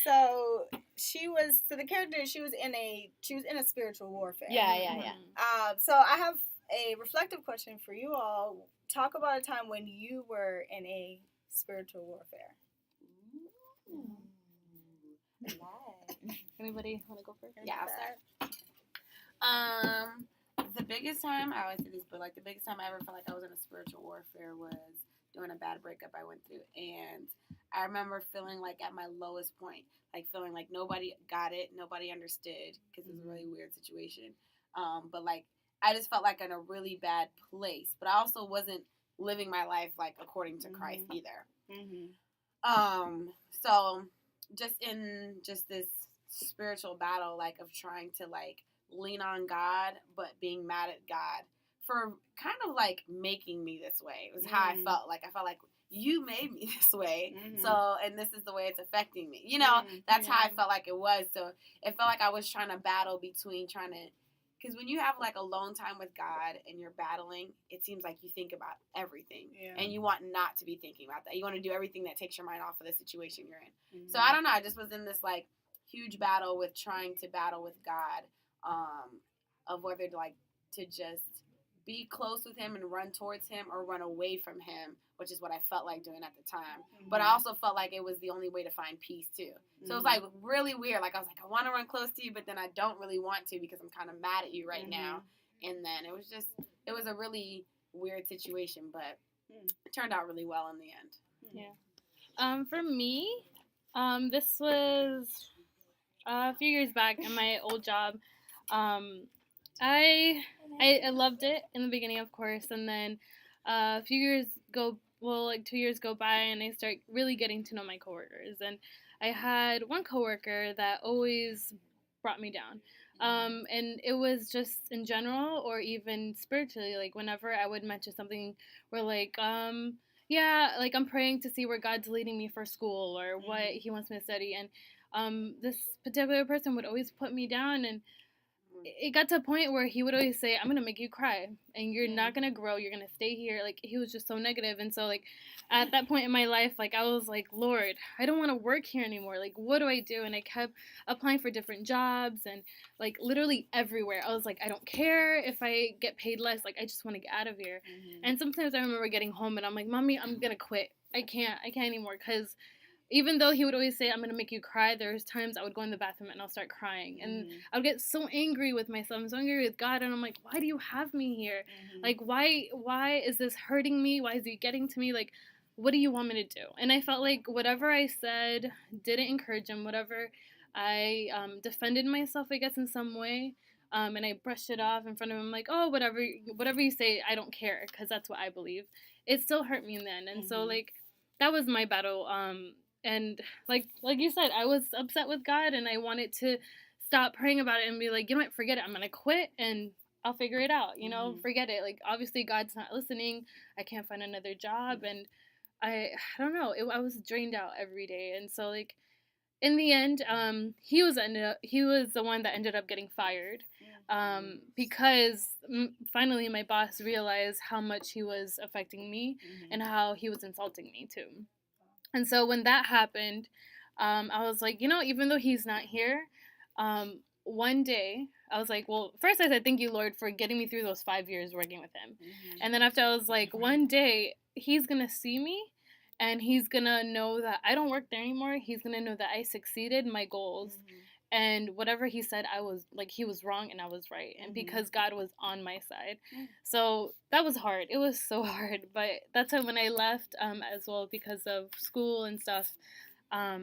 So the character she was in a spiritual warfare. Yeah. So I have a reflective question for you all. Talk about a time when you were in a spiritual warfare. Anybody want to go first? Yeah, I'll start. The biggest time, I always say this, but like the biggest time I ever felt like I was in a spiritual warfare was during a bad breakup I went through. And I remember feeling like at my lowest point, like feeling like nobody got it, nobody understood, because it was a really weird situation. But like, I just felt like in a really bad place. But I also wasn't living my life like according to Christ either. So just in just this spiritual battle, like of trying to like lean on God, but being mad at God for kind of like making me this way. It was how I felt. Like I felt like you made me this way, so and this is the way it's affecting me. You know, that's how I felt like it was. So it felt like I was trying to battle between trying to. Because when you have like alone time with God and you're battling, it seems like you think about everything, and you want not to be thinking about that. You want to do everything that takes your mind off of the situation you're in. So I don't know. I just was in this like huge battle with trying to battle with God, of whether to just be close with Him and run towards Him or run away from Him, which is what I felt like doing at the time. But I also felt like it was the only way to find peace too. So it was like really weird. Like I was like, I want to run close to you, but then I don't really want to because I'm kind of mad at you right now. And then it was a really weird situation, but it turned out really well in the end. Yeah. For me, this was a few years back in my old job. I loved it in the beginning, of course, and then a few years go, well, like 2 years go by, and I start really getting to know my coworkers. And I had one coworker that always brought me down. And it was just in general or even spiritually, like whenever I would mention something where like, yeah, like I'm praying to see where God's leading me for school or what He wants me to study. And this particular person would always put me down, and it got to a point where he would always say, I'm going to make you cry and you're not going to grow. You're going to stay here. Like, he was just so negative. And so, like, at that point in my life, like, I was like, Lord, I don't want to work here anymore. Like, what do I do? And I kept applying for different jobs and, like, literally everywhere. I was like, I don't care if I get paid less. Like, I just want to get out of here. And sometimes I remember getting home and I'm like, Mommy, I'm going to quit. I can't anymore, because even though he would always say, I'm going to make you cry, there's times I would go in the bathroom and I'll start crying. And I would get so angry with myself. I'm so angry with God. And I'm like, why do you have me here? Like, why is this hurting me? Why is he getting to me? Like, what do you want me to do? And I felt like whatever I said didn't encourage him. Whatever I defended myself, I guess, in some way. And I brushed it off in front of him, like, oh, whatever you say, I don't care, because that's what I believe. It still hurt me then. And so, like, that was my battle. And like you said, I was upset with God, and I wanted to stop praying about it and be like, you know what, forget it. I'm going to quit and I'll figure it out. You know, forget it. Like, obviously God's not listening. I can't find another job. And I don't know. I was drained out every day. And so, like, in the end, he was the one that ended up getting fired, because finally my boss realized how much he was affecting me and how he was insulting me too. And so when that happened, I was like, you know, even though he's not here, one day I was like, well, first I said, thank you, Lord, for getting me through those 5 years working with him. And then after, I was like, one day he's going to see me and he's going to know that I don't work there anymore. He's going to know that I succeeded my goals. And whatever he said, I was like, he was wrong and I was right. And because God was on my side. So that was hard. It was so hard. But that's when I left as well, because of school and stuff. I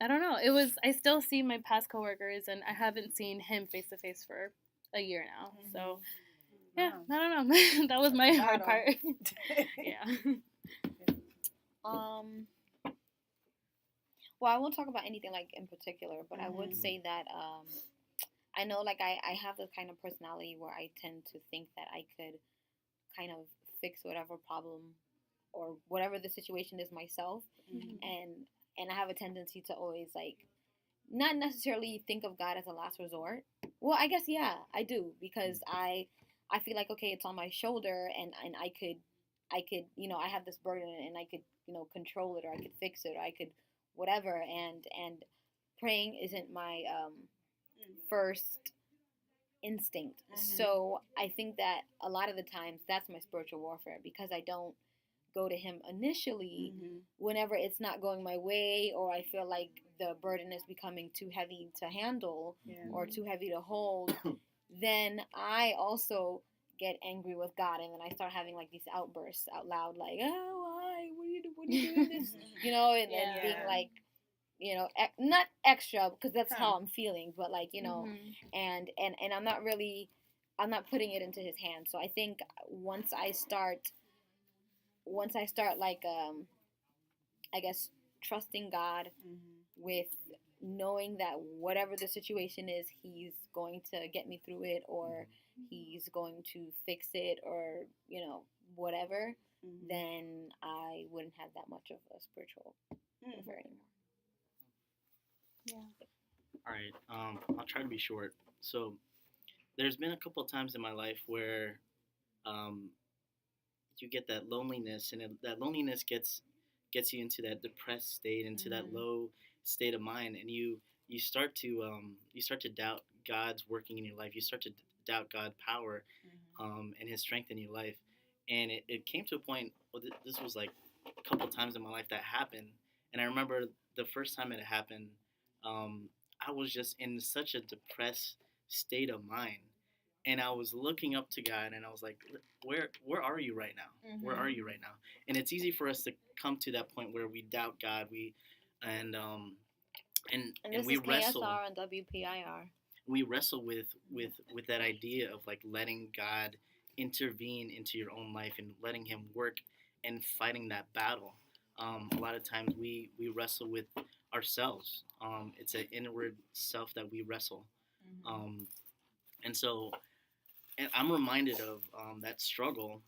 don't know. I still see my past coworkers, and I haven't seen him face to face for a year now. So yeah, I don't know. That was my hard part. Yeah. Well, I won't talk about anything like in particular, but I would say that I know, like, I have the kind of personality where I tend to think that I could kind of fix whatever problem or whatever the situation is myself, and I have a tendency to always, like, not necessarily think of God as a last resort. Well, I guess I do, because I feel like, okay, it's on my shoulder, and I could you know, I have this burden, and I could, you know, control it, or I could fix it, or I could whatever, and praying isn't my Mm. first instinct. So I think that a lot of the times that's my spiritual warfare, because I don't go to him initially whenever it's not going my way, or I feel like the burden is becoming too heavy to handle Yeah. or too heavy to hold. Then I also get angry with God, and then I start having like these outbursts out loud, like, "Oh, why? What are you doing this?" You know, and Yeah. being like, you know, not extra, because that's Huh. how I'm feeling, but like, you know, Mhm. and I'm not putting it into his hands. So I think once I start like I guess trusting God with knowing that whatever the situation is, he's going to get me through it, or he's going to fix it, or, you know, whatever, then I wouldn't have that much of a spiritual warfare anymore. All right. I'll try to be short. So there's been a couple of times in my life where um, you get that loneliness, and that loneliness gets you into that depressed state, into that low state of mind, and you start to doubt God's working in your life. You start to doubt God's power and His strength in your life. And it came to a point. Well, this was like a couple of times in my life that happened, and I remember the first time it happened. I was just in such a depressed state of mind, and I was looking up to God, and I was like, where are you right now? Where are you right now? And it's easy for us to come to that point where we doubt God. And this we is wrestle. KSR and WPIR. We wrestle with that idea of like letting God intervene into your own life and letting Him work and fighting that battle. A lot of times we wrestle with ourselves. It's an inward self that we wrestle. And so, and I'm reminded of that struggle.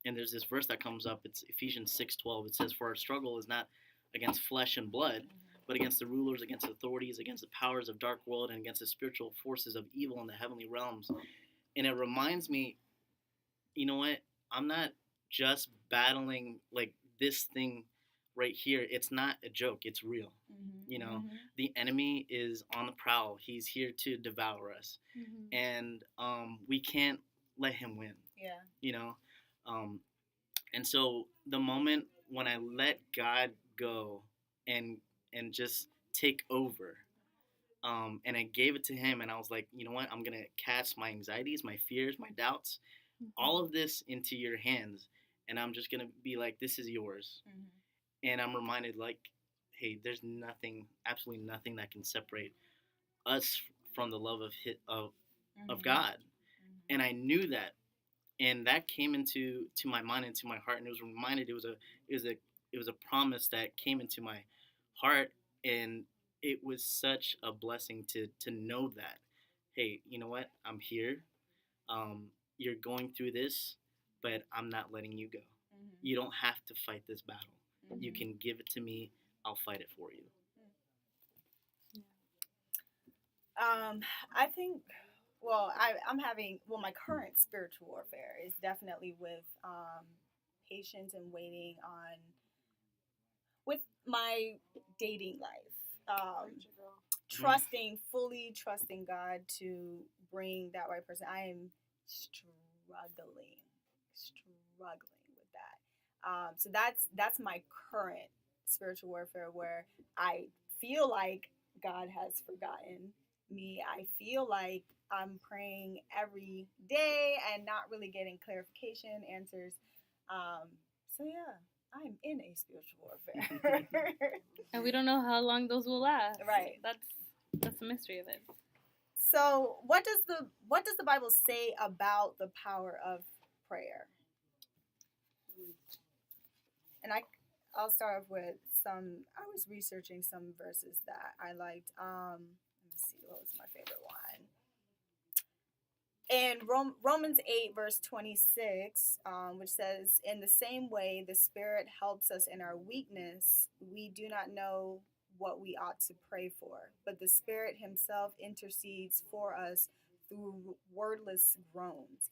And there's this verse that comes up. It's Ephesians 6:12. It says, "For our struggle is not against flesh and blood, but against the rulers, against authorities, against the powers of dark world, and against the spiritual forces of evil in the heavenly realms." And it reminds me, you know what? I'm not just battling like this thing right here. It's not a joke. It's real. You know, the enemy is on the prowl. He's here to devour us, and we can't let him win. Yeah. You know, and so the moment when I let God go and just take over, and I gave it to Him, and I was like, you know what? I'm gonna cast my anxieties, my fears, my doubts, all of this into your hands, and I'm just gonna be like, this is yours. And I'm reminded, like, hey, there's nothing, absolutely nothing that can separate us from the love of God. And I knew that, and that came into my mind, into my heart, and it was reminded. It was a promise that came into my heart, and it was such a blessing to know that, hey, you know what? I'm here. You're going through this, but I'm not letting you go. You don't have to fight this battle. You can give it to me. I'll fight it for you. I think, I'm having, my current spiritual warfare is definitely with patience and waiting on, with my dating life. Fully trusting God to bring that right person. I am struggling with that. So that's my current spiritual warfare, where I feel like God has forgotten me. I feel like I'm praying every day and not really getting clarification, answers. So yeah, I'm in a spiritual warfare. And we don't know how long those will last. Right. That's the mystery of it. So what does the Bible say about the power of prayer? And I'll start off with some. I was researching some verses that I liked. Let me see, what was my favorite one? In Romans 8, verse 26, which says, "In the same way, the Spirit helps us in our weakness. We do not know what we ought to pray for, but the Spirit Himself intercedes for us through wordless groans."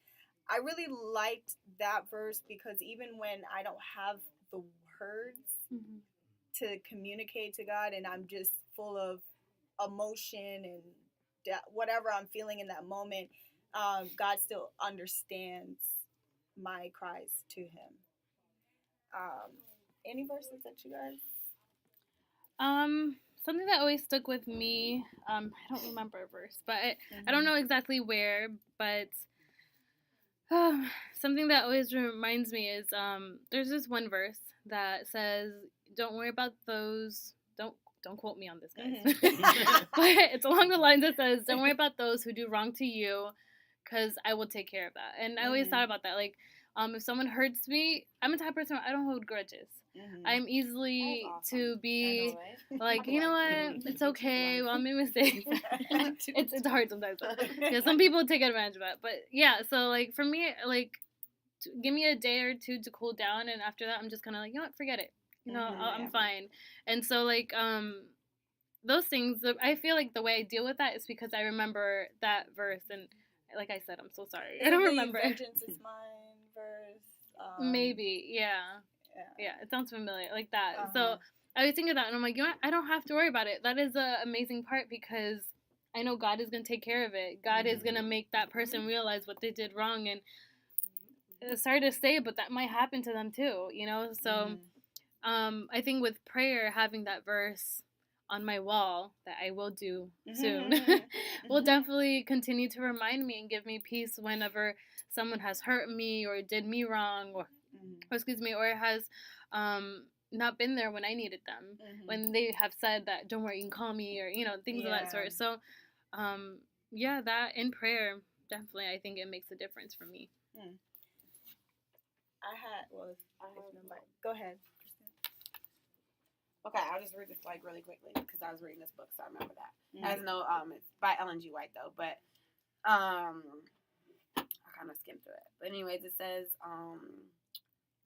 I really liked that verse, because even when I don't have the words to communicate to God, and I'm just full of emotion and whatever I'm feeling in that moment, God still understands my cries to Him. Any verses that you guys? Something that always stuck with me. I don't remember a verse, but I don't know exactly where. But something that always reminds me is there's this one verse that says, "Don't worry about those." Don't quote me on this, guys. But it's along the lines that says, "Don't worry about those who do wrong to you, because I will take care of that." And I always thought about that. Like, if someone hurts me, I'm a type of person where I don't hold grudges. I'm easily to be like, you know what, it's okay. Well, I made mistakes. it's hard sometimes. Yeah, some people take advantage of that. But yeah, so like for me, like, give me a day or two to cool down, and after that, I'm just kind of like, you know what, forget it. You know, I'm fine. And so like those things, I feel like the way I deal with that is because I remember that verse, and like I said, I'm so sorry. I don't remember. Vengeance is mine verse. Maybe, yeah. Yeah, it sounds familiar, like that. So I was thinking of that, and I'm like, you know what? I don't have to worry about it. That is an amazing part, because I know God is going to take care of it. God is going to make that person realize what they did wrong, and sorry to say, but that might happen to them too, you know? So I think with prayer, having that verse on my wall that I will do soon will definitely continue to remind me and give me peace whenever someone has hurt me or did me wrong, or excuse me, or has not been there when I needed them, when they have said that, don't worry, you can call me, or, you know, things of that sort. So yeah, that in prayer, definitely, I think it makes a difference for me. Go ahead. Okay, I'll just read this like really quickly because I was reading this book, so I remember that. As no, it's by Ellen G. White though, but I kind of skimmed through it. But anyways, it says,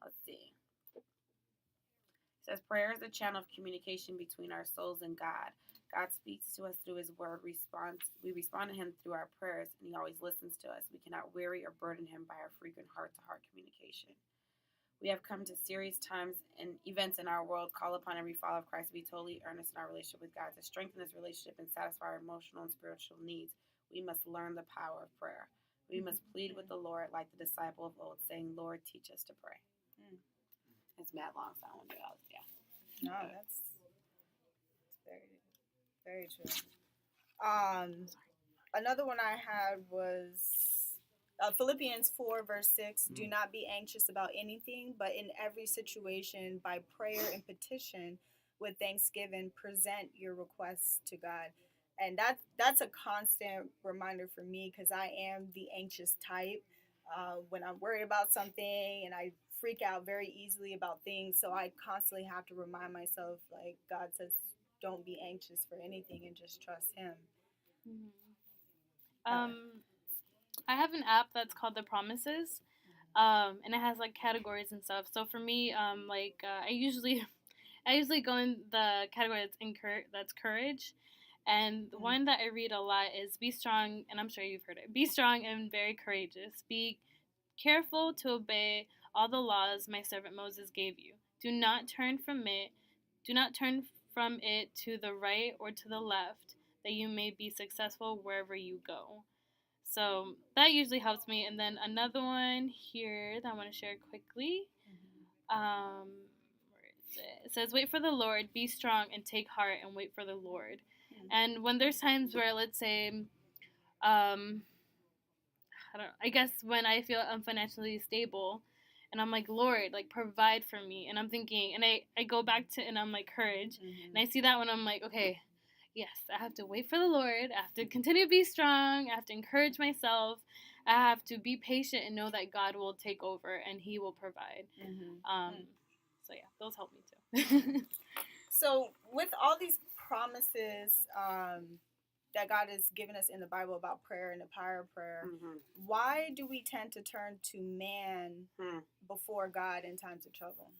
let's see. It says, prayer is a channel of communication between our souls and God. God speaks to us through His Word. We respond to Him through our prayers, and He always listens to us. We cannot weary or burden Him by our frequent heart-to-heart communication. We have come to serious times and events in our world. Call upon every follower of Christ to be totally earnest in our relationship with God. To strengthen this relationship and satisfy our emotional and spiritual needs, we must learn the power of prayer. We must plead with the Lord like the disciple of old, saying, Lord, teach us to pray. It's mad long, so I won't do all this. Yeah. No, that's very, very true. Another one I had was Philippians 4, verse 6, do not be anxious about anything, but in every situation, by prayer and petition, with thanksgiving, present your requests to God. And that's a constant reminder for me, because I am the anxious type. When I'm worried about something, and I freak out very easily about things, so I constantly have to remind myself, like God says, don't be anxious for anything and just trust Him. I have an app that's called The Promises, and it has like categories and stuff. So for me, I usually go in the category that's courage, and the one that I read a lot is be strong, and I'm sure you've heard it. Be strong and very courageous. Be careful to obey all the laws my servant Moses gave you. Do not turn from it. Do not turn from it to the right or to the left, that you may be successful wherever you go. So that usually helps me. And then another one here that I want to share quickly. Where is it? It says, wait for the Lord, be strong, and take heart, and wait for the Lord. And when there's times where, let's say, I guess when I feel unfinancially stable, and I'm like, Lord, like, provide for me. And I'm thinking, and I go back to, and I'm like, courage. And I see that when I'm like, okay, yes, I have to wait for the Lord. I have to continue to be strong. I have to encourage myself. I have to be patient and know that God will take over and He will provide. So yeah, those help me too. So with all these promises that God has given us in the Bible about prayer and the power of prayer, why do we tend to turn to man before God in times of trouble?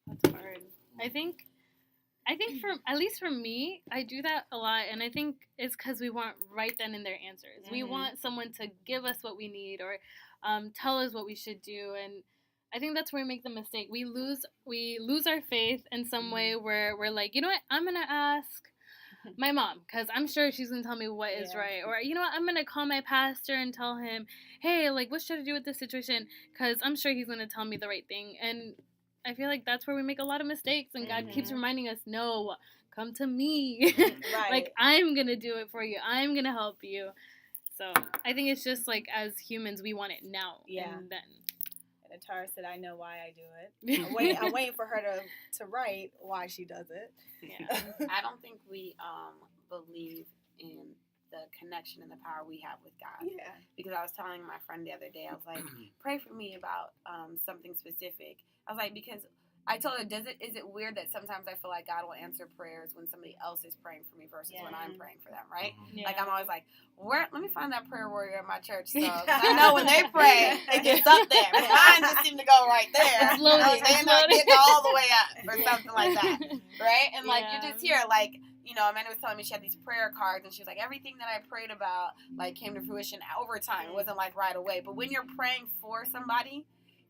That's hard. I think for, at least for me, I do that a lot, and I think it's because we want right then and there answers. We want someone to give us what we need, or tell us what we should do, and I think that's where we make the mistake. We lose our faith in some way, where we're like, you know what, I'm gonna ask my mom, because I'm sure she's gonna tell me what is Yeah. right, or you know what, I'm gonna call my pastor and tell him, hey, like, what should I do with this situation? Because I'm sure he's gonna tell me the right thing, and I feel like that's where we make a lot of mistakes, and God keeps Mhm. reminding us, no, come to me, Right. like, I'm gonna do it for you, I'm gonna help you. So I think it's just like, as humans, we want it now, Yeah. and then. And Atara said, I know why I do it. I'm waiting for her to write why she does it. Yeah. I don't think we believe in the connection and the power we have with God. Yeah. Because I was telling my friend the other day, I was like, pray for me about something specific. I was like, because I told her, is it weird that sometimes I feel like God will answer prayers when somebody else is praying for me versus when I'm praying for them, right? Yeah. Like, I'm always like, let me find that prayer warrior at my church. So 'cause I know when they pray, it gets up there. But mine just seem to go right there. It's loading, They're it's not loading. getting all the way up or something like that, right? And like, Yeah. you just hear, like, you know, Amanda was telling me she had these prayer cards, and she was like, everything that I prayed about, like, came to fruition over time. It wasn't, like, right away. But when you're praying for somebody,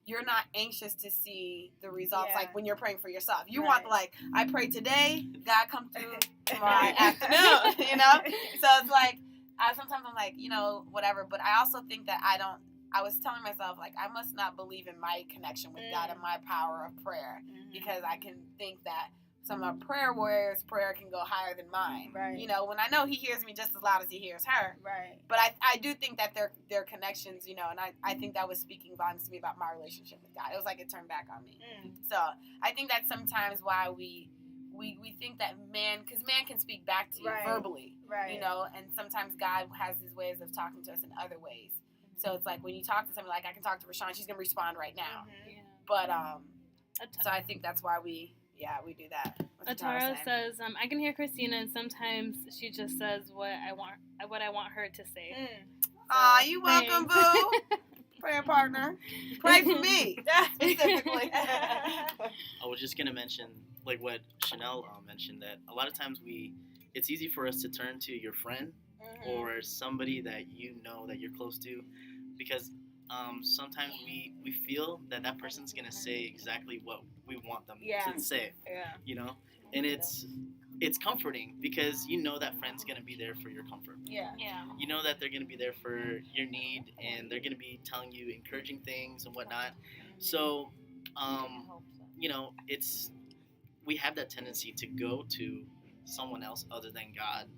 you're not anxious to see the results, Yeah. like, when you're praying for yourself. You Right. want, like, I prayed today, God come through tomorrow afternoon, you know? So it's like, sometimes I'm like, you know, whatever. But I also think that I was telling myself, like, I must not believe in my connection with God and my power of prayer, because I can think that some of our prayer warriors' prayer can go higher than mine. Right. You know, when I know he hears me just as loud as he hears her. Right. But I do think that their connections, you know, and I think that was speaking volumes to me about my relationship with God. It was like it turned back on me. So I think that's sometimes why we think that because man can speak back to you Right. verbally, Right. you know, and sometimes God has his ways of talking to us in other ways. So it's like when you talk to somebody, like I can talk to Rashawn, she's gonna respond right now. Yeah. But so I think that's why we do that. What's Atara say? says, I can hear Christina, and sometimes she just says what I want her to say. Aw, you welcome, Thanks. boo. Prayer partner. Pray for me. Specifically. I was just gonna mention, like what Chanel mentioned, that a lot of times it's easy for us to turn to your friend or somebody that you know that you're close to, because sometimes we feel that person's gonna say exactly what we want them to say, Yeah. you know, and it's comforting because you know that friend's gonna be there for your comfort. Yeah. Yeah. You know that they're gonna be there for your need, and they're gonna be telling you encouraging things and whatnot. So, you know, we have that tendency to go to someone else other than God,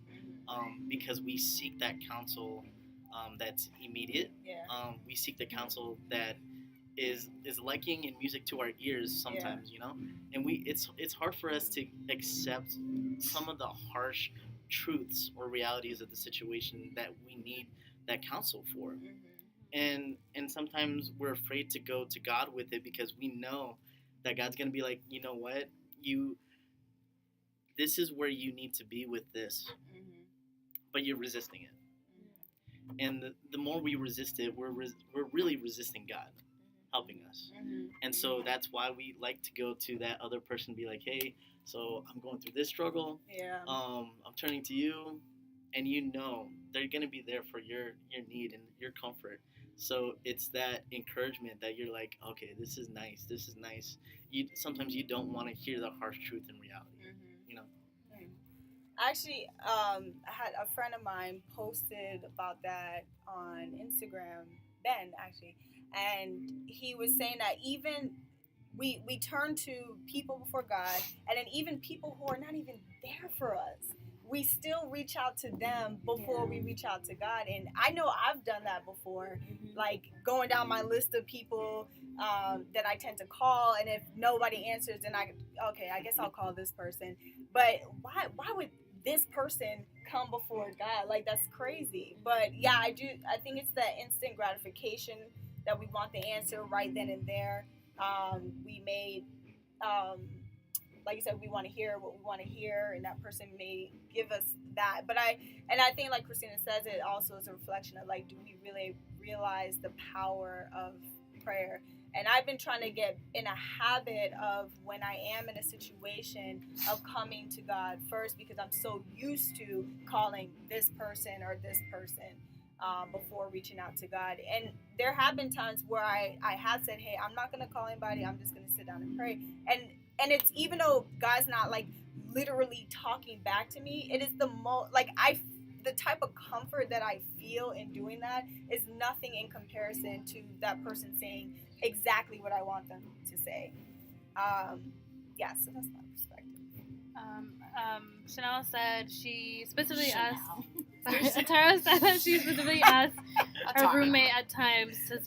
because we seek that counsel that's immediate. Yeah. We seek the counsel that is liking in music to our ears sometimes, you know, and it's hard for us to accept some of the harsh truths or realities of the situation that we need that counsel for. And sometimes we're afraid to go to God with it because we know that God's gonna be like, you know what, this is where you need to be with this, but you're resisting it. And the more we resist it, we're really resisting God helping us. And so that's why we like to go to that other person and be like, hey, so I'm going through this struggle. Yeah. I'm turning to you, and you know they're gonna be there for your need and your comfort. So it's that encouragement that you're like, okay, this is nice. Sometimes you don't want to hear the harsh truth in reality. You know. Actually, I had a friend of mine posted about that on Instagram, Ben, actually, and he was saying that even we turn to people before God, and then even people who are not even there for us, we still reach out to them before we reach out to God. And I know I've done that before, like going down my list of people that I tend to call, and if nobody answers, then I guess I'll call this person. But why would this person come before God? Like, that's crazy. But yeah, I think it's that instant gratification that we want the answer right then and there. We may, like you said, we want to hear what we want to hear, and that person may give us that. But I think, like Christina says, it also is a reflection of, like, do we really realize the power of prayer? And I've been trying to get in a habit of, when I am in a situation, of coming to God first, because I'm so used to calling this person or this person before reaching out to God. And there have been times where I have said, hey, I'm not going to call anybody, I'm just going to sit down and pray. And it's, even though God's not like literally talking back to me, it is the most the type of comfort that I feel in doing that is nothing in comparison to that person saying exactly what I want them to say. Yeah, so that's my perspective. Chanel said she specifically asked. Sorry, Atara said that she specifically asked her roommate at times to,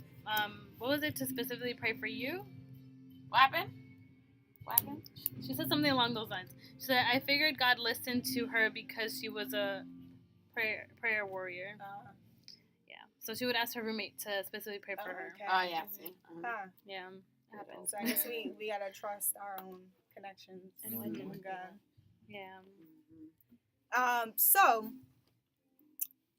what was it, to specifically pray for you? What happened? She said something along those lines. She said, I figured God listened to her because she was a prayer warrior. Yeah. So she would ask her roommate to specifically pray for her. Okay. Oh, yeah. See? Yeah. It happens. So I guess we gotta trust our own connections with God. Yeah. So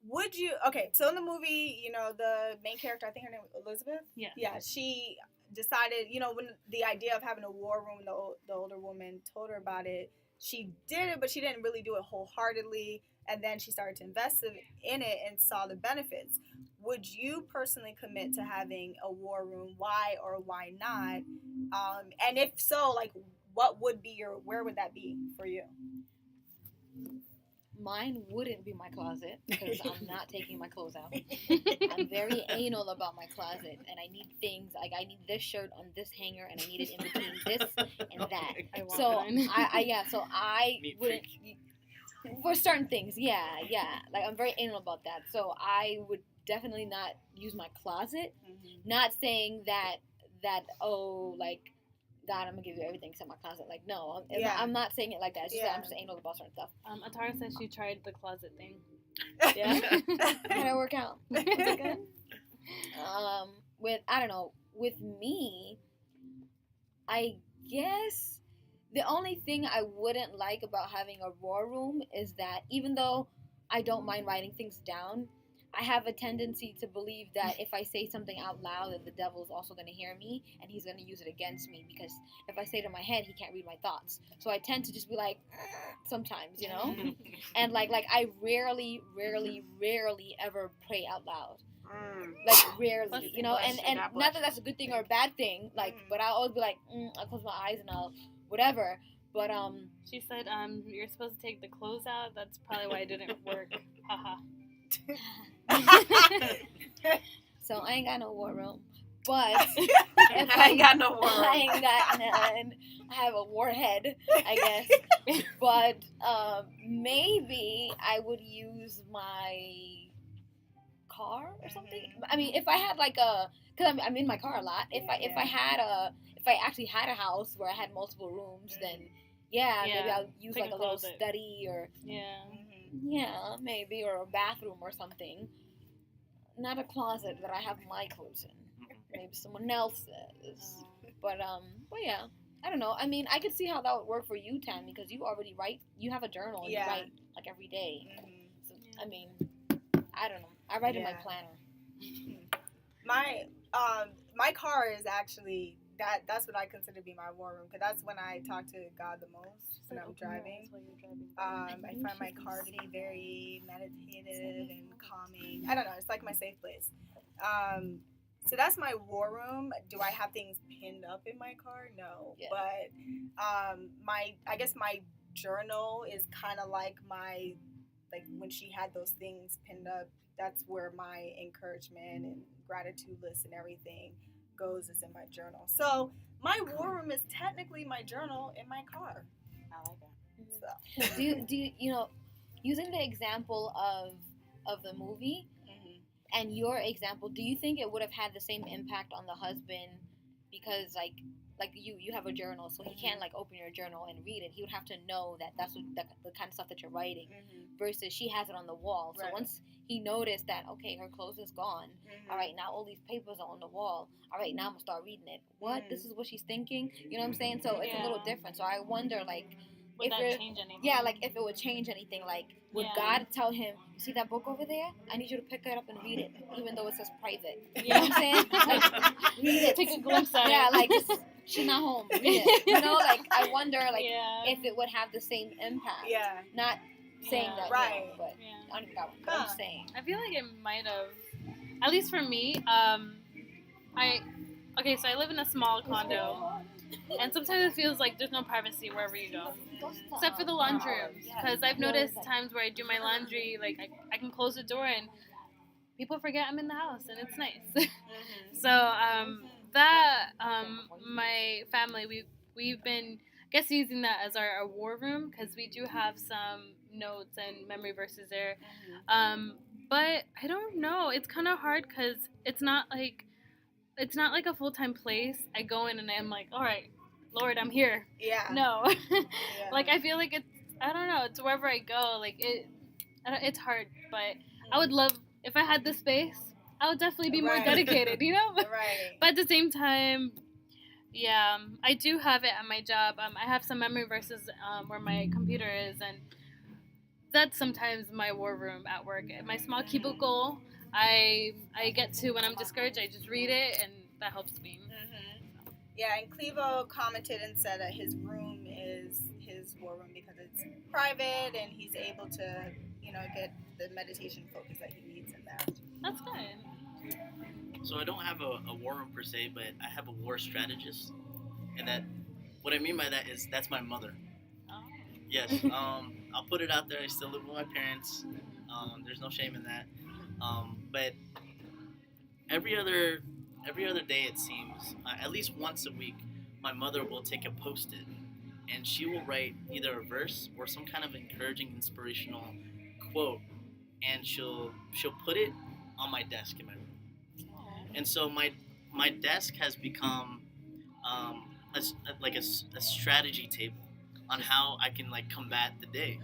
would you? Okay, so in the movie, you know, the main character, I think her name was Elizabeth. Yeah. Yeah, she decided, you know, when the idea of having a war room, the older woman told her about it, she did it, but she didn't really do it wholeheartedly. And then she started to invest in it and saw the benefits. Would you personally commit to having a war room? Why or why not? And if so, like, what would be where would that be for you? Mine wouldn't be my closet because I'm not taking my clothes out. I'm very anal about my closet, and I need things like I need this shirt on this hanger, and I need it in between this and that. I want So mine. I wouldn't for certain things. Yeah, like I'm very anal about that. So I would definitely not use my closet. Not saying that like, God, I'm gonna give you everything except my closet. Like, no, I'm not saying it like that. It's just that I'm just anal about certain stuff. Atara said she tried the closet thing. Yeah, how'd it work out? Was it good? With me, I guess the only thing I wouldn't like about having a war room is that even though I don't mind writing things down, I have a tendency to believe that if I say something out loud, that the devil is also going to hear me and he's going to use it against me, because if I say it in my head, he can't read my thoughts. So I tend to just be like, sometimes, you know? And like I rarely ever pray out loud. Like rarely, you know? And not that that's a good thing or a bad thing, like, but I'll always be like, I'll close my eyes and I'll whatever. But she said you're supposed to take the clothes out. That's probably why it didn't work. Haha. So I ain't got no war room, but if I ain't got no war room. I ain't got none. I have a warhead, I guess. But maybe I would use my car or something. I mean, if I had like because I'm in my car a lot. If I actually had a house where I had multiple rooms, then maybe I'll use like a little study or maybe, or a bathroom or something. Not a closet that I have my clothes in. Maybe someone else's. But yeah, I don't know. I mean, I could see how that would work for you, Tam, because you already write. You have a journal and you write like every day. So I mean, I don't know. I write in my planner. My car is actually that's what I consider to be my war room, because that's when I talk to God the most when I'm driving. I find my car to be very meditative and calming. I don't know, it's like my safe place. So that's my war room. Do I have things pinned up in my car? No. Yeah. But I guess my journal is kind of like when she had those things pinned up, that's where my encouragement and gratitude list and everything goes, is in my journal. So my war room is technically my journal in my car. I like that. So. Do you know, using the example of the movie and your example, do you think it would have had the same impact on the husband? Because like you have a journal, so he can't like open your journal and read it. He would have to know that that's the kind of stuff that you're writing. Versus she has it on the wall. So once he noticed that, okay, her clothes is gone. All right, now all these papers are on the wall. All right, now I'm gonna start reading it. What? This is what she's thinking. You know what I'm saying? So it's a little different. So I wonder, like, would that change anything? Yeah, like if it would change anything. Like, would God tell him, "You see that book over there? I need you to pick it up and read it, even though it says private." You know what I'm saying? Like, read it. Take a glimpse at it. Yeah, like she's not home. Read it. You know, like I wonder, like if it would have the same impact. Yeah. Not saying that, right? No, but I don't know what I'm saying. I feel like it might have, at least for me. So I live in a small condo, And sometimes it feels like there's no privacy wherever you go, except for the laundry rooms. Because I've noticed times where I do my laundry, like I can close the door and people forget I'm in the house, and it's nice. So my family, we've been, I guess, using that as our war room, because we do have some notes and memory verses there. But I don't know. It's kind of hard because it's not like a full-time place. I go in and I'm like, all right, Lord, I'm here. Yeah. No. Yeah. Like, I feel like it's, I don't know, it's wherever I go. Like, it's hard, but I would love, if I had the space, I would definitely be more Right. dedicated, you know? Right. But at the same time, yeah, I do have it at my job. I have some memory verses where my computer is, and that's sometimes my war room at work. My small cubicle, I get to, when I'm discouraged, I just read it, and that helps me. Yeah, and Clevo commented and said that his room is his war room because it's private and he's able to, get the meditation focus that he needs in there. That's good. So I don't have a war room per se, but I have a war strategist, and that, what I mean by that is that's my mother. Oh. Yes. I'll put it out there. I still live with my parents. There's no shame in that. But every other day, it seems, at least once a week, my mother will take a Post-it, and she will write either a verse or some kind of encouraging, inspirational quote, and she'll put it on my desk in my room. And so my desk has become a strategy table on how I can combat the day.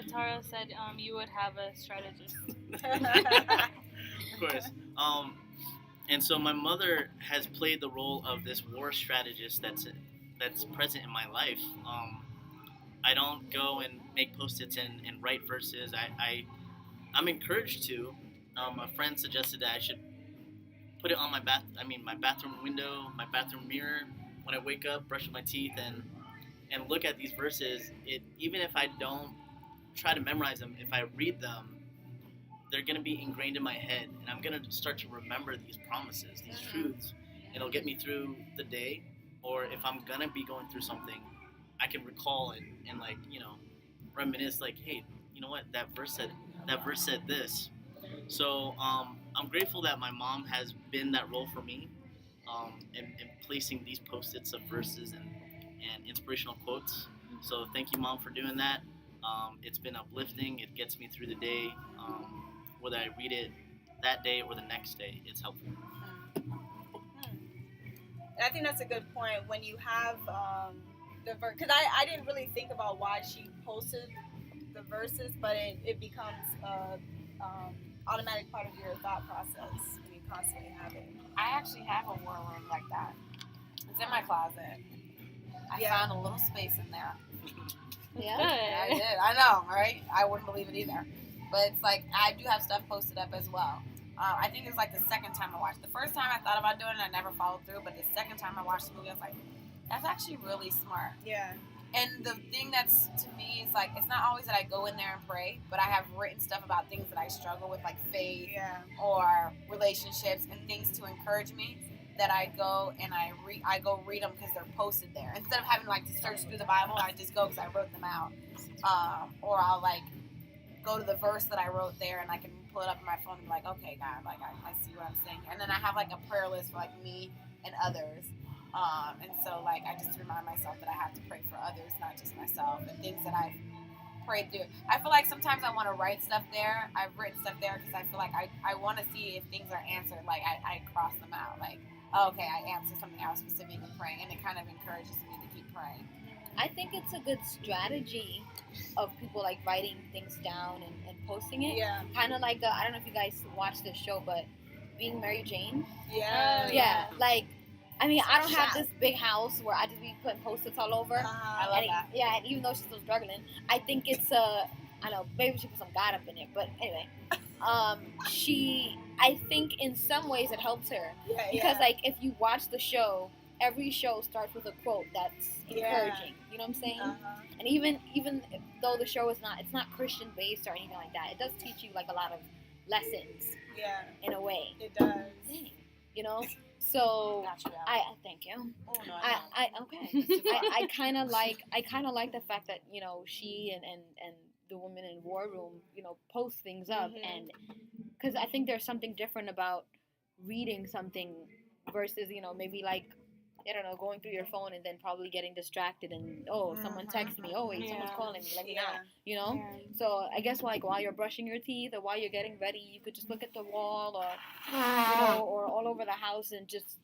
Tara said you would have a strategist. Of course. And so my mother has played the role of this war strategist that's present in my life. I don't go and make Post-its and write verses. I'm encouraged to. A friend suggested that I should put it on my bathroom window, my bathroom mirror when I wake up, brush my teeth, and look at these verses. Even if I don't try to memorize them, if I read them, they're going to be ingrained in my head, and I'm going to start to remember these promises, these truths. It'll get me through the day, or if I'm going to be going through something, I can recall and reminisce, like, hey, you know what, that verse said this. So I'm grateful that my mom has been that role for me, in placing these Post-its of verses and inspirational quotes. So thank you, Mom, for doing that. It's been uplifting. It gets me through the day. Whether I read it that day or the next day, it's helpful. And I think that's a good point. When you have the verse, because I didn't really think about why she posted the verses, but it becomes automatic part of your thought process when you constantly have it. I actually have a war room like that. It's in my closet. I found a little space in there. Yeah. I did. I know, right? I wouldn't believe it either. But it's like, I do have stuff posted up as well. I think it's like the second time I watched. The first time I thought about doing it, I never followed through. But the second time I watched the movie, I was like, that's actually really smart. Yeah. And the thing that's, to me, is like, it's not always that I go in there and pray, but I have written stuff about things that I struggle with, like faith or relationships and things to encourage me, that I go and I go read them because they're posted there. Instead of having to search through the Bible, I just go because I wrote them out. Or I'll go to the verse that I wrote there, and I can pull it up on my phone and be like, okay, God, I see what I'm saying here. And then I have a prayer list for me and others. And so I just remind myself that I have to pray for others, not just myself, and things that I've prayed through. I feel like sometimes I want to write stuff there. I've written stuff there because I feel like I want to see if things are answered. I cross them out. Okay, I answered something I was specifically praying, and it kind of encourages me to keep praying. I think it's a good strategy of people writing things down and posting it. Yeah. Kind of I don't know if you guys watch this show, but Being Mary Jane. Yeah. Yeah. I don't have this big house where I just be putting Post-its all over. I love that. Yeah, and even though she's still struggling, I think it's I know, maybe she put some God up in it, but anyway. I think in some ways it helps her. Yeah, because if you watch the show, every show starts with a quote that's encouraging. You know what I'm saying? And even though the show is not Christian based or anything like that, it does teach you a lot of lessons. Yeah. In a way. It does. You know? So Got you, I Alex. thank you. Oh no, I okay. I kind of like the fact that she and the women in War Room post things up, and because I think there's something different about reading something versus maybe like I don't know, going through your phone and then probably getting distracted and someone texted me, wait, someone's Yeah. calling me, let me Yeah. not, Yeah. So I guess like while you're brushing your teeth or while you're getting ready, you could just look at the wall or or all over the house and just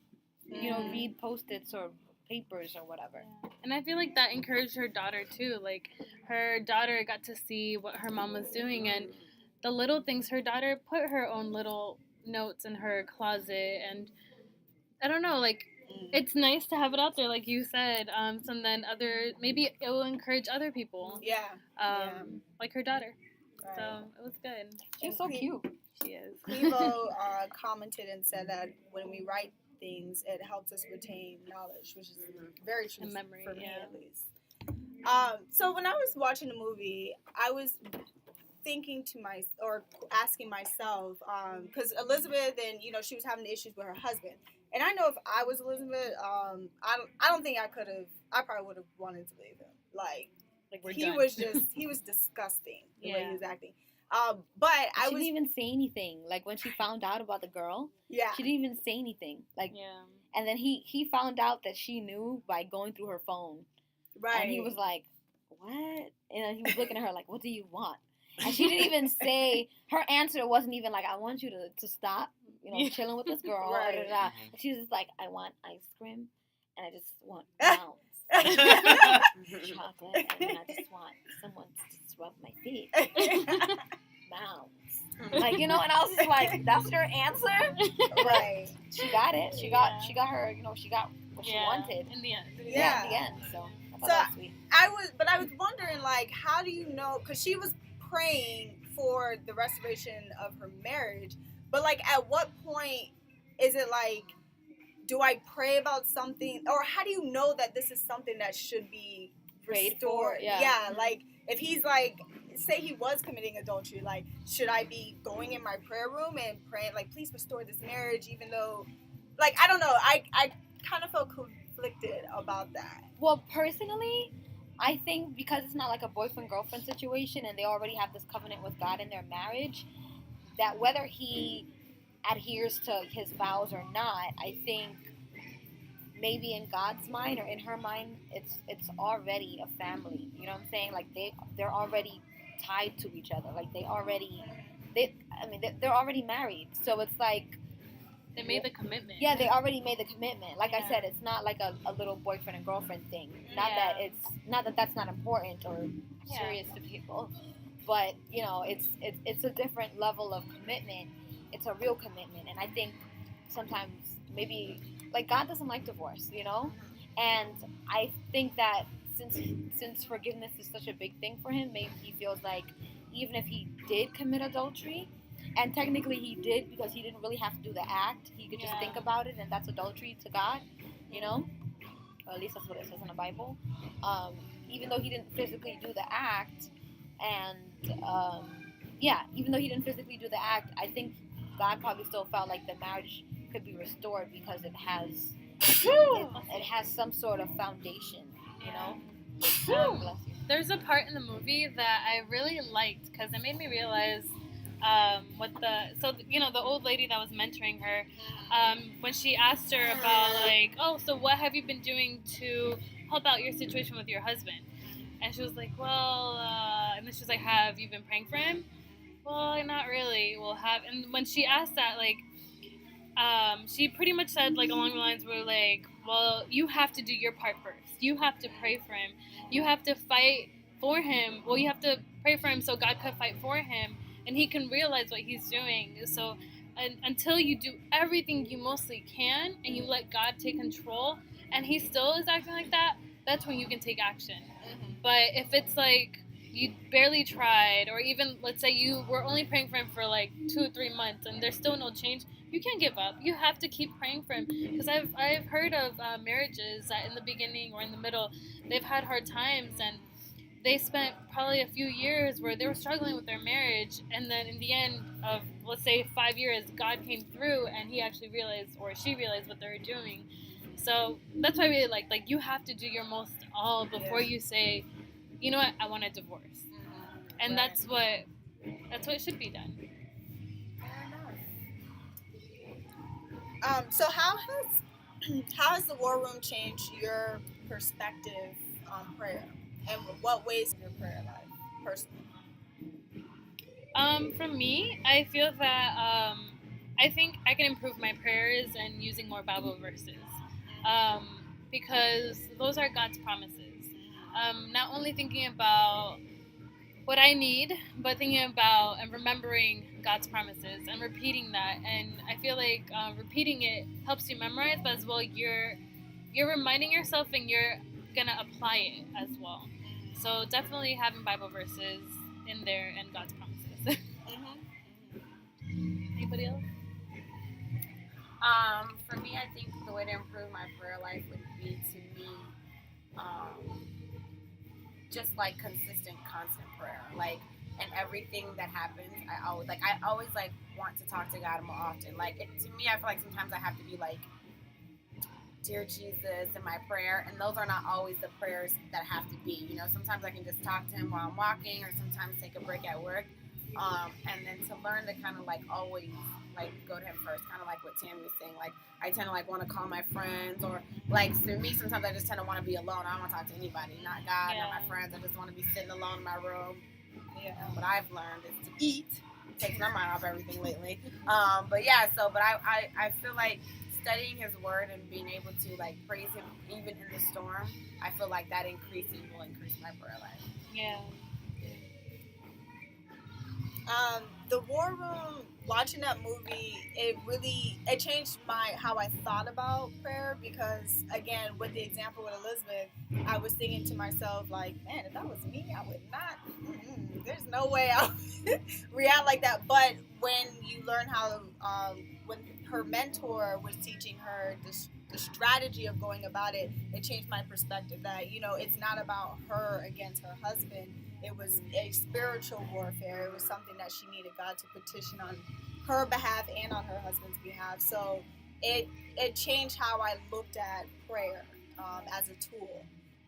read post-its or papers or whatever. And I feel like that encouraged her daughter too. Like her daughter got to see what her mom was doing, and the little things. Her daughter put her own little notes in her closet, and I don't know, like it's nice to have it out there, like you said. So then maybe it will encourage other people. Yeah. Like her daughter. Right. So it was good. She's so cute. She is. Clevo commented and said that when we write things, it helps us retain knowledge, which is very true And memory, for me yeah. at least. So when I was watching the movie, I was thinking asking myself, because Elizabeth and she was having issues with her husband, and I know if I was Elizabeth, I don't think I probably would have wanted to leave him. Like we're he done. was disgusting the way Yeah. he was acting. But She I didn't was even say anything. Like when she found out about the girl, yeah. she didn't even say anything. Like, Yeah. and then he found out that she knew by going through her phone. Right. And he was like, what? And then he was looking at her like, what do you want? And she didn't even say, her answer wasn't even like, I want you to stop, chilling with this girl. Right. Da, da, da. And she was just like, I want ice cream and I just want mounds, chocolate, and I just want someone to rub my feet. Mounds. Like, and I was just like, that's your answer? Right. She got it. She got her, she got what she wanted. In the end. Yeah. In the end. So I thought So that was sweet. I was wondering, like, how do you know? Because she was praying for the restoration of her marriage, but like, at what point is it like, do I pray about something, or how do you know that this is something that should be Prayed restored? for, yeah. Like if he's like, say he was committing adultery, like, should I be going in my prayer room and praying, like, please restore this marriage, even though, like, I don't know, I kind of felt conflicted about that. Well, personally, I think because it's not like a boyfriend-girlfriend situation and they already have this covenant with God in their marriage, that whether he adheres to his vows or not, I think maybe in God's mind or in her mind, it's already a family. You know what I'm saying? Like they're already tied to each other. Like they're already married. So it's like They made the commitment. yeah, they already made the commitment. Like I Yeah. said, it's not like a little boyfriend and girlfriend thing. Yeah. Not that that's not important or Yeah. serious to people, but it's a different level of commitment. It's a real commitment, and I think sometimes maybe like God doesn't like divorce, and I think that since forgiveness is such a big thing for him, maybe he feels like even if he did commit adultery. And technically he did because he didn't really have to do the act. He could just Yeah. think about it, and that's adultery to God, Or at least that's what it says in the Bible. Even though he didn't physically do the act, and even though he didn't physically do the act, I think God probably still felt like the marriage could be restored because it has some sort of foundation, Bless you. There's a part in the movie that I really liked because it made me realize the old lady that was mentoring her, when she asked her about like, so what have you been doing to help out your situation with your husband? And she was like, and then she was like, have you been praying for him? Well, not really. And when she asked that, like, she pretty much said like along the lines where like, well, you have to do your part first. You have to pray for him. You have to fight for him. Well, you have to pray for him so God could fight for him. And he can realize what he's doing. So until you do everything you mostly can and you let God take control and he still is acting like that, that's when you can take action. Mm-hmm. But if it's like you barely tried, or even let's say you were only praying for him for like 2 or 3 months and there's still no change, you can't give up. You have to keep praying for him. Because I've heard of marriages that in the beginning or in the middle, they've had hard times, and they spent probably a few years where they were struggling with their marriage, and then in the end of, let's say, 5 years, God came through and he actually realized, or she realized, what they were doing. So that's why I really like you have to do your most all before you say, you know what, I want a divorce. And Right. that's what should be done. So how has the war room changed your perspective on prayer, and what ways in your prayer life personally? For me, I feel that I think I can improve my prayers and using more Bible verses, because those are God's promises. Not only thinking about what I need, but thinking about and remembering God's promises and repeating that. And I feel like repeating it helps you memorize, but as well you're reminding yourself and you're gonna apply it as well. So definitely having Bible verses in there and God's promises. Anybody else? For me, I think the way to improve my prayer life would be to me, just like consistent, constant prayer. Like, and everything that happens, I always want to talk to God more often. Like, to me, I feel like sometimes I have to be like, dear Jesus, in my prayer, and those are not always the prayers that have to be. You know, sometimes I can just talk to Him while I'm walking, or sometimes take a break at work, and then to learn to kind of like always like go to Him first, kind of like what Tammy was saying. Like, I tend to like want to call my friends, or like for me, sometimes I just tend to want to be alone. I don't want to talk to anybody, not God, not my friends. I just want to be sitting alone in my room. Yeah, what I've learned is to eat. Takes my mind off everything lately. But I feel like studying His Word and being able to like praise Him even in the storm, I feel like that will increase my prayer life. Yeah. The War Room, watching that movie, it changed how I thought about prayer, because again, with the example with Elizabeth, I was thinking to myself like, man, if that was me, I would not. There's no way I would react like that. But when you learn how, when her mentor was teaching her the strategy of going about it, it changed my perspective that, you know, it's not about her against her husband. It was a spiritual warfare. It was something that she needed God to petition on her behalf and on her husband's behalf. So it changed how I looked at prayer as a tool,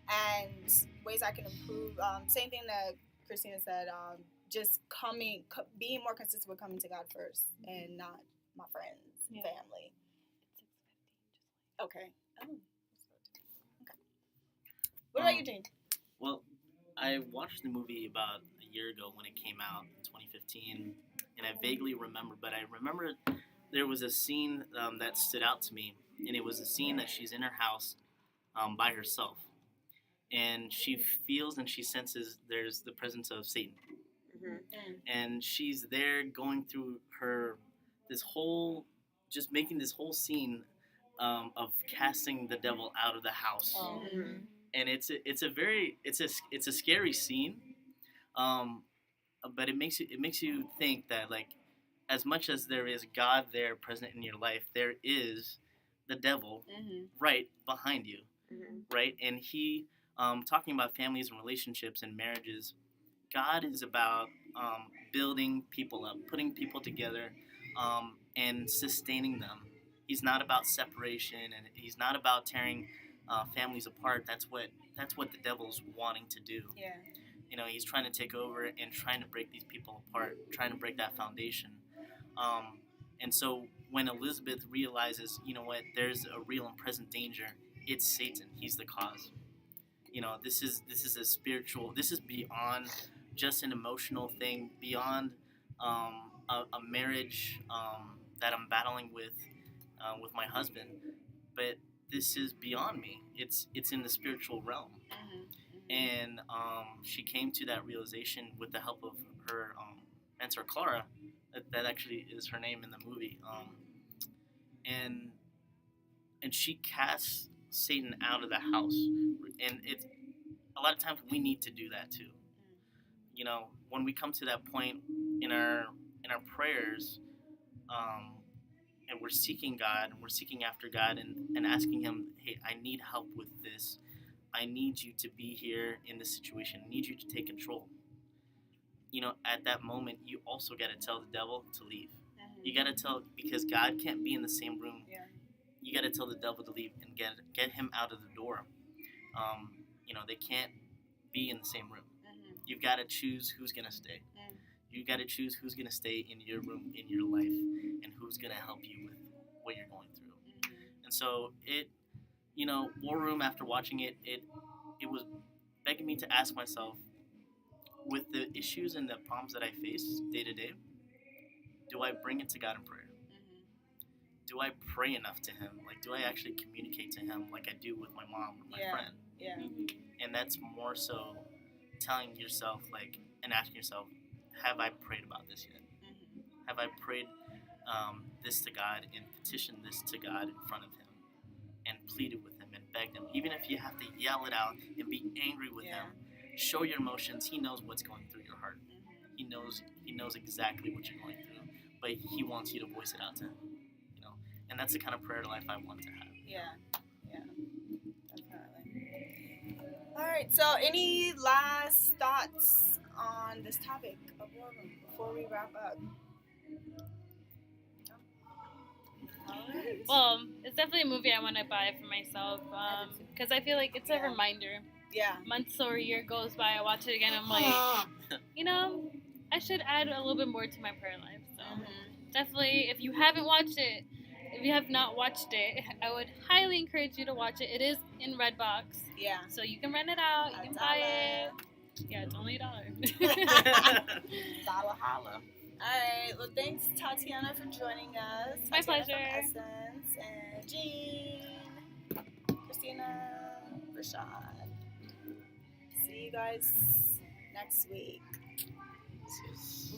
and ways I can improve. Same thing that Christina said. Just being more consistent with coming to God first, and not my friends, family. Okay. Okay. What about you, Jane? Well, I watched the movie about a year ago when it came out in 2015, and I vaguely remember, but I remember there was a scene that stood out to me, and it was a scene that she's in her house by herself, and she feels and she senses there's the presence of Satan, and she's there going through just making this whole scene of casting the devil out of the house. And it's a scary scene, but it makes you think that, like, as much as there is God there present in your life, there is the devil right behind you, right? And he, talking about families and relationships and marriages, God is about building people up, putting people together, and sustaining them. He's not about separation, and he's not about tearing families apart. That's what the devil's wanting to do. Yeah. You know, he's trying to take over and trying to break these people apart, trying to break that foundation. And so when Elizabeth realizes, you know what, there's a real and present danger, it's Satan. He's the cause. You know, this is a spiritual. This is beyond just an emotional thing, beyond a marriage that I'm battling with my husband, but this is beyond me. It's in the spiritual realm. And she came to that realization with the help of her mentor Clara. That actually is her name in the movie. And she casts Satan out of the house. And it's a lot of times we need to do that too. You know, when we come to that point in our prayers, and we're seeking God, and we're seeking after God, and asking Him, hey, I need help with this. I need you to be here in this situation. I need you to take control. At that moment, you also got to tell the devil to leave. You got to tell, because God can't be in the same room. Yeah. You got to tell the devil to leave and get him out of the door. They can't be in the same room. You've got to choose who's going to stay. You got to choose who's going to stay in your room, in your life, and who's going to help you with what you're going through. And so War Room, after watching it was begging me to ask myself, with the issues and the problems that I face day to day, do I bring it to God in prayer? Do I pray enough to Him? Like, do I actually communicate to Him like I do with my mom or my friend? Yeah. And that's more so telling yourself, like, and asking yourself, have I prayed about this yet? Have I prayed this to God and petitioned this to God in front of Him and pleaded with Him and begged Him? Even if you have to yell it out and be angry with Him, show your emotions. He knows what's going through your heart. He knows exactly what you're going through, but He wants you to voice it out to Him. And that's the kind of prayer life I want to have. Yeah, definitely. All right, so any last thoughts on this topic of War Room before we wrap up? All right. Well, it's definitely a movie I want to buy for myself because I feel like it's a reminder. Yeah. Months or a year goes by, I watch it again, I'm like, I should add a little bit more to my prayer life. So definitely, if you haven't watched it, if you have not watched it, I would highly encourage you to watch it. It is in Redbox. Yeah. So you can rent it out. You can buy it. Yeah, it's only $1. Holla holla. All right. Well, thanks, Tatiana, for joining us. My Tatiana pleasure. From Essence, and Jean, Christina, Rashad. See you guys next week. Yes.